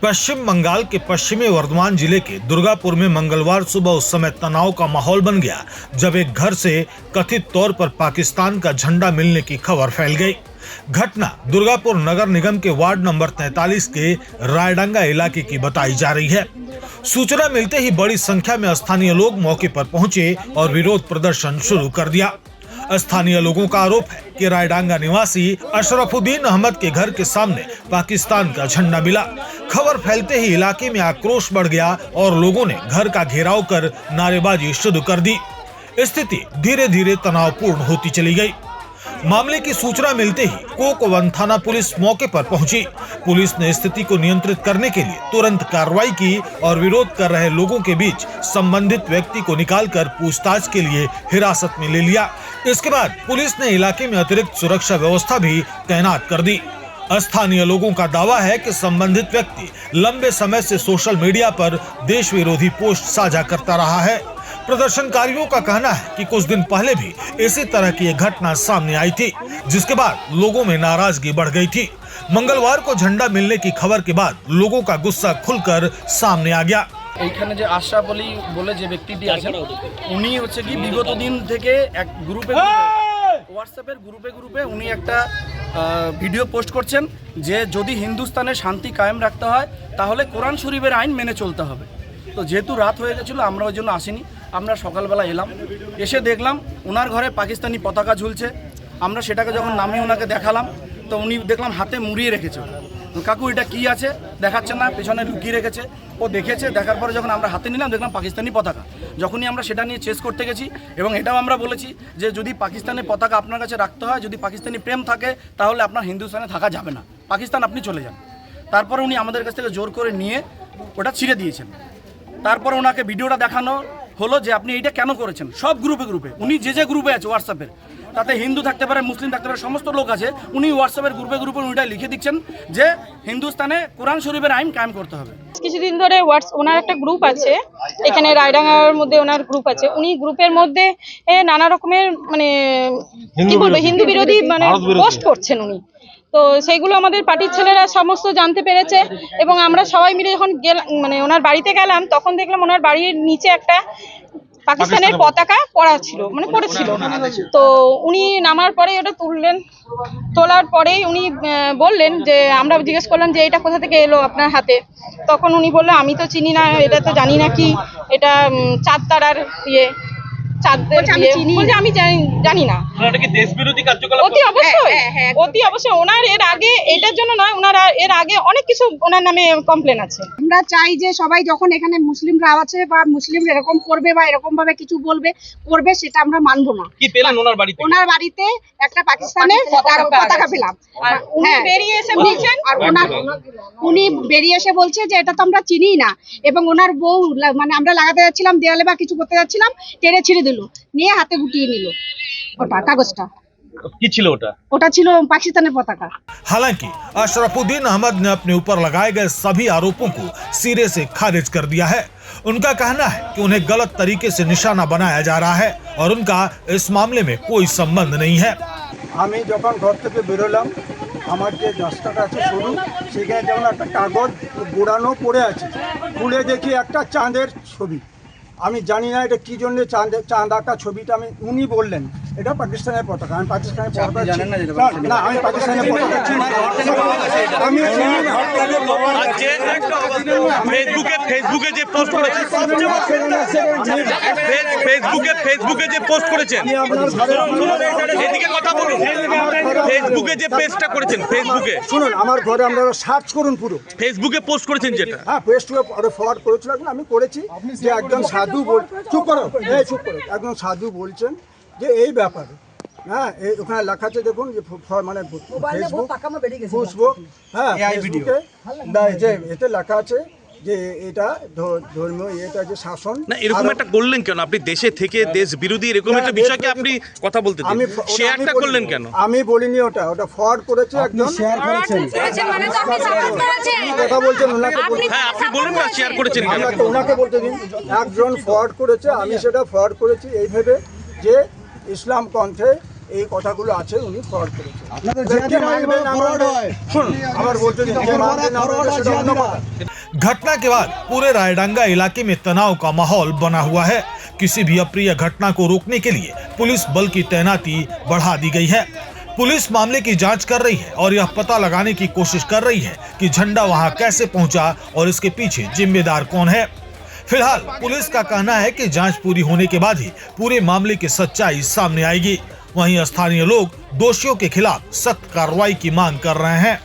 पश्चिम बंगाल के पश्चिमी वर्धमान जिले के दुर्गापुर में मंगलवार सुबह उस समय तनाव का माहौल बन गया जब एक घर से कथित तौर पर पाकिस्तान का झंडा मिलने की खबर फैल गई। घटना दुर्गापुर नगर निगम के वार्ड नंबर 43 के रायडंगा इलाके की बताई जा रही है। सूचना मिलते ही बड़ी संख्या में स्थानीय लोग मौके पर पहुंचे और विरोध प्रदर्शन शुरू कर दिया। स्थानीय लोगों का आरोप है कि रायडांगा निवासी अशरफुद्दीन अहमद के घर के सामने पाकिस्तान का झंडा मिला। खबर फैलते ही इलाके में आक्रोश बढ़ गया और लोगों ने घर का घेराव कर नारेबाजी शुरू कर दी। स्थिति धीरे धीरे तनावपूर्ण होती चली गई। मामले की सूचना मिलते ही कोकवन थाना पुलिस मौके पर पहुंची। पुलिस ने स्थिति को नियंत्रित करने के लिए तुरंत कार्रवाई की और विरोध कर रहे लोगों के बीच संबंधित व्यक्ति को निकालकर पूछताछ के लिए हिरासत में ले लिया। इसके बाद पुलिस ने इलाके में अतिरिक्त सुरक्षा व्यवस्था भी तैनात कर दी। स्थानीय लोगों का दावा है कि संबंधित व्यक्ति लंबे समय से सोशल मीडिया पर देश विरोधी पोस्ट साझा करता रहा है। प्रदर्शनकारियों का कहना है कि कुछ दिन पहले भी इसी तरह की एक घटना सामने आई थी, जिसके बाद लोगों में नाराजगी बढ़ गई थी। मंगलवार को झंडा मिलने की खबर के बाद लोगों का गुस्सा खुलकर सामने आ गया। এইখানে যে আশরাফ আলী বলে যে ব্যক্তিটি আছেন উনি হচ্ছে কি বিগত দিন থেকে এক গ্রুপে হোয়াটসঅ্যাপের গ্রুপে উনি একটা ভিডিও পোস্ট করছেন যে যদি হিন্দুস্তানে শান্তি কায়েম রাখতে হয় তাহলে কোরআন শরীফের আইন মেনে চলতে হবে। তো যেহেতু রাত হয়ে গেছিলো আমরা ওই জন্য আসিনি, আমরা সকালবেলা এলাম, এসে দেখলাম ওনার ঘরে পাকিস্তানি পতাকা ঝুলছে। আমরা সেটাকে যখন নামিয়ে ওনাকে দেখালাম তো উনি দেখলাম হাতে মুড়িয়ে রেখেছে। কাকু এটা কি আছে দেখাচ্ছে না, পেছনে লুকিয়ে রেখেছে। ও দেখেছে, দেখার পরে যখন আমরা হাতে নিলাম দেখলাম পাকিস্তানি পতাকা। যখনই আমরা সেটা নিয়ে চেস করতে গেছি এবং এটাও আমরা বলেছি যে যদি পাকিস্তানের পতাকা আপনার কাছে রাখতে হয়, যদি পাকিস্তানি প্রেম থাকে তাহলে আপনার হিন্দুস্তানে থাকা যাবে না, পাকিস্তান আপনি চলে যান। তারপরে উনি আমাদের কাছ থেকে জোর করে নিয়ে ওটা ছিঁড়ে দিয়েছেন। তারপর ওনাকে ভিডিওটা দেখানো হলো যে আপনি এইটা কেন করেছেন। সব গ্রুপে উনি যে গ্রুপে আছে হোয়াটসঅ্যাপের, তাতে হিন্দু থাকতে পারে, মুসলিম থাকতে পারে, সমস্ত লোক আছে, উনি হোয়াটসঅ্যাপের গ্রুপে উনিটা লিখে দিচ্ছেন যে হিন্দুস্তানে কোরআন শরীফের আইন কায়েম করতে হবে। কিছুদিন ধরে ওনার একটা গ্রুপ আছে, এখানে রায়ডাঙ্গার মধ্যে ওনার গ্রুপ আছে। উনি গ্রুপের মধ্যে নানা রকমের মানে কি বলবো হিন্দু বিরোধী মানে পোস্ট করছেন উনি। তো সেইগুলো আমাদের পার্টির ছেলেরা সমস্ত জানতে পেরেছে এবং আমরা সবাই মিলে যখন মানে ওনার বাড়িতে গেলাম তখন দেখলাম ওনার বাড়ির নিচে একটা পাকিস্তানের পতাকা পড়েছিল। তো উনি নামার পরে ওটা তোলার পরেই উনি বললেন যে আমরা জিজ্ঞেস করলাম যে এটা কোথা থেকে এলো আপনার হাতে। তখন উনি বললো আমি তো চিনি না, এটা তো জানি না কি এটা চাঁদ তারার আমি জানি না। অতি অবশ্যই ওনার এর আগে এটার জন্য নয়, ওনার এর আগে অনেক কিছু ওনার নামে কমপ্লেন আছে। আমরা চাই যে সবাই যখন এখানে মুসলিমরা আছে বা মুসলিম এরকম করবে বা এরকম ভাবে কিছু করবে সেটা আমরা মানবো না। কি পেলেন ওনার বাড়িতে একটা পাকিস্তানের পতাকা পেলাম। উনি বেরিয়ে এসে বলছেন আর উনি বেরিয়ে এসে বলছে যে এটা তো আমরা চিনি না এবং ওনার বউ মানে আমরা লাগাতে যাচ্ছিলাম দেয়ালে বা কিছু করতে যাচ্ছিলাম, টেনে ছিঁড়ে দিল, নিয়ে হাতে গুটিয়ে নিল ওটা কাগজটা। কি ছিল ওটা ছিল পাকিস্तानी पताका। हालांकि अशरफुद्दीन अहमद ने अपने ऊपर लगाए गए सभी आरोपों को सिरे से खारिज कर दिया है। उनका कहना है कि उन्हें गलत तरीके से निशाना बनाया जा रहा है और उनका इस मामले में कोई संबंध नहीं है। আমি যখন ঘর থেকে বেরোলাম আমার যে রাস্তাটা আছে সরু, সেখানে যেমন একটা কাগজ গোড়ানো পড়ে আছে, খুলে দেখি একটা চাঁদের ছবি। আমি জানি না এটা কি জন্য চাঁদ আঁকা ছবিটা, উনি বললেন এটা পাকিস্তানের পতাকা। আমি পাকিস্তানের পতাকা জানেন না, আমি পাকিস্তানের পতাকা চিনি না, আমি ফেসবুকে যে পোস্ট করেছেন ফেসবুকে যে পোস্ট করেছেন এদিকে কথা বলুন। ফেসবুকে যে পেজটা করেছেন ফেসবুকে শুনুন, আমার ঘরে আমরা সার্চ করুন পুরো ফেসবুকে পোস্ট করেছেন যেটা, হ্যাঁ ফেসবুকে ফরওয়ার্ড করেছিলাম, আমি করেছি যে একজন সাধু চুপ করো একজন সাধু বলছেন যে এই ব্যাপারে, হ্যাঁ ওখানে লেখা আছে দেখুন যে মানে ফেসবুক হ্যাঁ ফেসবুকে যে এতে লেখা আছে যে এটা ধর্মীয় এটা যে শাসন না এরকম আরো- একটা করলেন কেন? আপনি দেশে থেকে দেশ বিরোধী এরকম একটা বিষয়কে আপনি কথা বলতে দিন, শেয়ারটা করলেন কেন? আমি বলিনি, ওটা ফ্রড করেছে একজন। শেয়ার করেছেন কথা বলছেন ওনাকে বলতে- হ্যাঁ আপনি বলুন না শেয়ার করেছেন কেন? ওনাকে বলতে দিন। একজন ফ্রড করেছে, আমি সেটা ফ্রড করেছি এই ভেবে যে ইসলাম পন্থে এই কথাগুলো আছে, উনি ফ্রড করেছে। ব্যক্তি মানবে না মানবে, শুনুন আমার বলতে দিন, যে মানবে না মানবে সেটা অন্য কথা। घटना के बाद पूरे रायडंगा इलाके में तनाव का माहौल बना हुआ है। किसी भी अप्रिय घटना को रोकने के लिए पुलिस बल की तैनाती बढ़ा दी गई है। पुलिस मामले की जांच कर रही है और यह पता लगाने की कोशिश कर रही है कि झंडा वहां कैसे पहुंचा और इसके पीछे जिम्मेदार कौन है। फिलहाल पुलिस का कहना है कि जांच पूरी होने के बाद ही पूरे मामले की सच्चाई सामने आएगी। वहीं स्थानीय लोग दोषियों के खिलाफ सख्त कार्रवाई की मांग कर रहे हैं।